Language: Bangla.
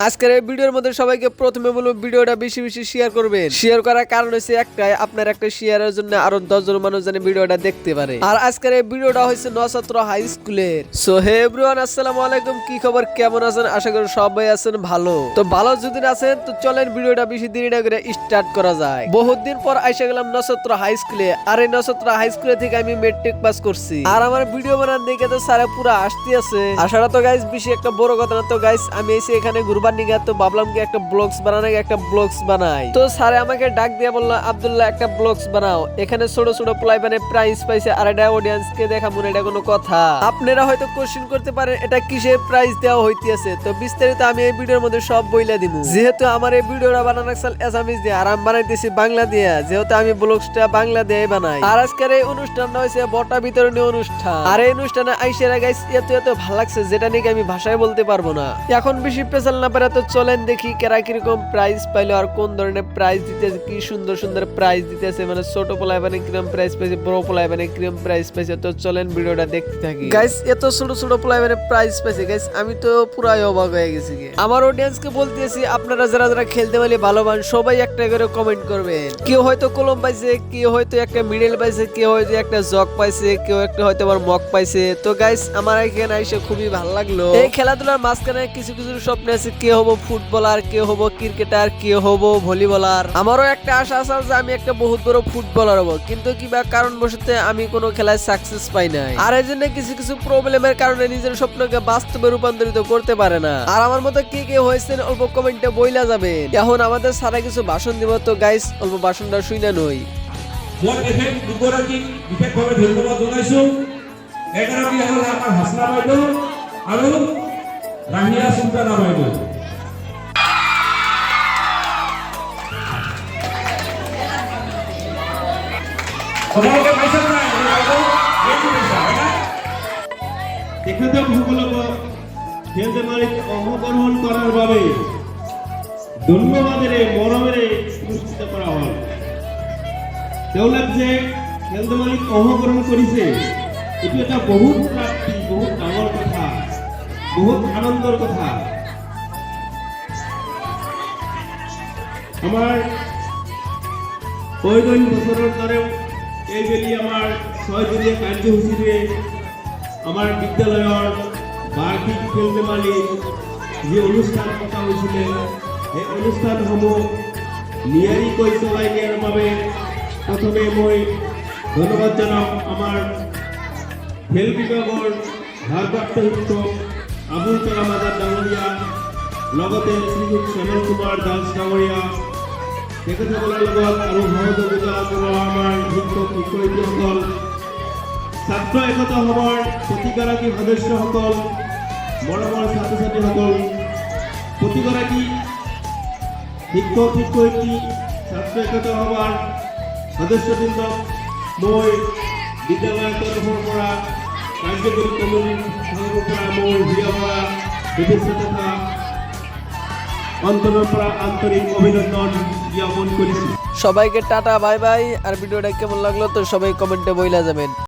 আজকের এই ভিডিওর মধ্যে সবাইকে প্রথমে বলবো ভিডিওটা বেশি বেশি শেয়ার করবেন। শেয়ার করার কারণ হচ্ছে একটাই, আপনার একটা শেয়ারের জন্য আরো 10 জন মানুষ যেন ভিডিওটা দেখতে পারে। আর আজকের এই ভিডিওটা হচ্ছে নছত্র হাই স্কুলের। সো হে এভরিওয়ান, আসসালামু আলাইকুম। কি খবর, কেমন আছেন? আশা করি সবাই আছেন ভালো। তো ভালো যদি আছেন তো চলেন ভিডিওটা বেশি দেরি না করে স্টার্ট করা যায়। বহুত দিন পর আইসা গেলাম নছত্র হাই স্কুলে। আর এই নছত্র হাই স্কুলে থেকে আমি মেট্রিক পাস করছি। আর আমার ভিডিও বানান দেখে তো স্যার পুরো আসতে আছে। আসাটা তো গাইস বেশি একটা বড় কথা না। তো গাইস আমি এসে এখানে ঘুরবার নিয়ে তো ভাবলাম কি একটা ব্লগস বানানো, একটা ব্লগস বানাই। তো স্যার আমাকে ডাক দিয়ে বললো, আব্দুল্লাহ একটা ব্লগস বানাও। এখানে ছোট ছোট প্লাই মানে প্রাইজ পাইছে আর এটা অডিয়েন্স কে দেখা মনে, এটা কোনো কথা? আপনারা হয়তো কোশ্চেন করতে পারেন এটা কিসের প্রাইজ দেওয়া হইতেছে। তো বিস্তারিত আমি এই ভিডিওর মধ্যে সব বইলা দিব। যেহেতু আমার এই ভিডিওটা বানানো এসামিস দিয়ে আর আমি বানাইতেছি বাংলা দিয়ে, যেহেতু আমি ব্লগসটা বাংলা দিয়ে বানাই। আর আজকের এই অনুষ্ঠানটা হয়েছে বটা বিতরণী অনুষ্ঠান। আর এই অনুষ্ঠানে আইসেরা গাইস এত এত ভালো লাগছে যেটা নাকি আমি ভাষায় বলতে পারবো না। এখন বেশি পেছাল না পারে তো চলেন দেখি কেরা কিরকম প্রাইজ পাইলো আর কোন ধরনের প্রাইজ দিতেছে। কি সুন্দর সুন্দর প্রাইজ দিতেছে, মানে ছোট পোলায় মানে কিরকম প্রাইজ পাইছে, বড় পোলায় মানে কিরকম প্রাইজ পাইছে। তো চলেন ভিডিওটা দেখতে থাকি। গাইস এত ছোট ছোট পোলায় মানে প্রাইজ পাইছে গাইস, আমি তো পুরাই অবাক হয়ে গেছি। আমার অডিয়েন্স কে বলতেছি, আপনারা যারা যারা খেলতে পারলে ভালো পান সবাই একটা করে কমেন্ট করবেন। কেউ হয়তো কলম পাইছে, কেউ হয়তো একটা মিডল পাইছে, কেউ হয়তো একটা জগ পাইছে, কেউ একটা হয়তো আবার মগ পাইছে। তো গাইস আমার এখানে এসে খুবই ভালো লাগলো। এই খেলাধুলার মাঝখানে কিছু কিছু স্বপ্ন আছে, কে হবো ফুটবলার, কে হবো ক্রিকেটার, কে হবো ভলিবলার। আমারও একটা আশা আছে যে আমি একটা বহুত বড় ফুটবলার হবো, কিন্তু কিবা কারণবশত আমি কোনো খেলায় সাকসেস পাই নাই। আর এই জন্য কিছু কিছু প্রবলেমের কারণে নিজের স্বপ্নকে বাস্তবে রূপান্তরিত করতে পারে না। আর আমার মতো কে কে হয়েছেন অল্প কমেন্টে বইলা যাবে। এখন আমাদের সারা কিছু ভাষণ দিব। তো গাইস অল্প ভাষণটা শুইনা নই। বিশেষভাৱে ধন্যবাদ জনাইছো। এগৰাকী হ'ল আমাৰ হাছনা বাইদেউ আৰু ৰাহিয়া সুলতানা বাইদেউ। তোমালোকে পাইছা নাই? তেখেতসকলক খেল ধেমালিত অংশগ্ৰহণ কৰাৰ বাবে ধন্যবাদেৰে মৰমেৰে পুৰস্কৃত কৰা হ'ল। তেওঁলোক যে খেল ধেমালিত অংশগ্ৰহণ কৰিছে এইটো এটা বহুত প্ৰাপ্তি, বহুত ডাঙৰ কথা, বহুত আনন্দৰ কথা। আমাৰ কয়জন বছৰৰ দৰে এইবেলি আমাৰ 6 দিনীয়া কাৰ্যসূচীৰে আমাৰ বিদ্যালয়ৰ বাৰ্ষিক খেল ধেমালি যি অনুষ্ঠান পতা হৈছিলে সেই অনুষ্ঠানসমূহ নিয়াৰিকৈ চলাই নিয়াৰ বাবে প্ৰথমে মই ধন্যবাদ জনাম আমাৰ খেল বিভাগৰ ভাৰপ্ৰাপ্ত শিক্ষক আবুল কালাম আজাদ ডাঙৰীয়া, লগতে শ্ৰীযুত শ্যামল কুমাৰ দাস ডাঙৰীয়া, তেখেতসকলৰ লগত আৰু সহযোগিতা কৰা আমাৰ শিক্ষক শিক্ষয়িত্ৰীসকল, ছাত্ৰ একতা সভাৰ প্ৰতিগৰাকী সদস্যসকল, মৰমৰ ছাত্ৰ ছাত্ৰীসকল, প্ৰতিগৰাকী শিক্ষক শিক্ষয়িত্ৰী, ছাত্ৰ একতা সভাৰ সদস্যবৃন্দক মই বিদ্যালয়ৰ তৰফৰ পৰা, কাৰ্যকৰী কমিটিৰ ফালৰ পৰা মোৰ হিয়া পৰা শুভেচ্ছা তথা অন্তৰৰ পৰা আন্তৰিক অভিনন্দন জ্ঞাপন কৰিছোঁ। সবাইকে টাটা, বাই বাই। আর ভিডিওটা কেমন লাগলো তো সবাই কমেন্টে বইলা যাবেন।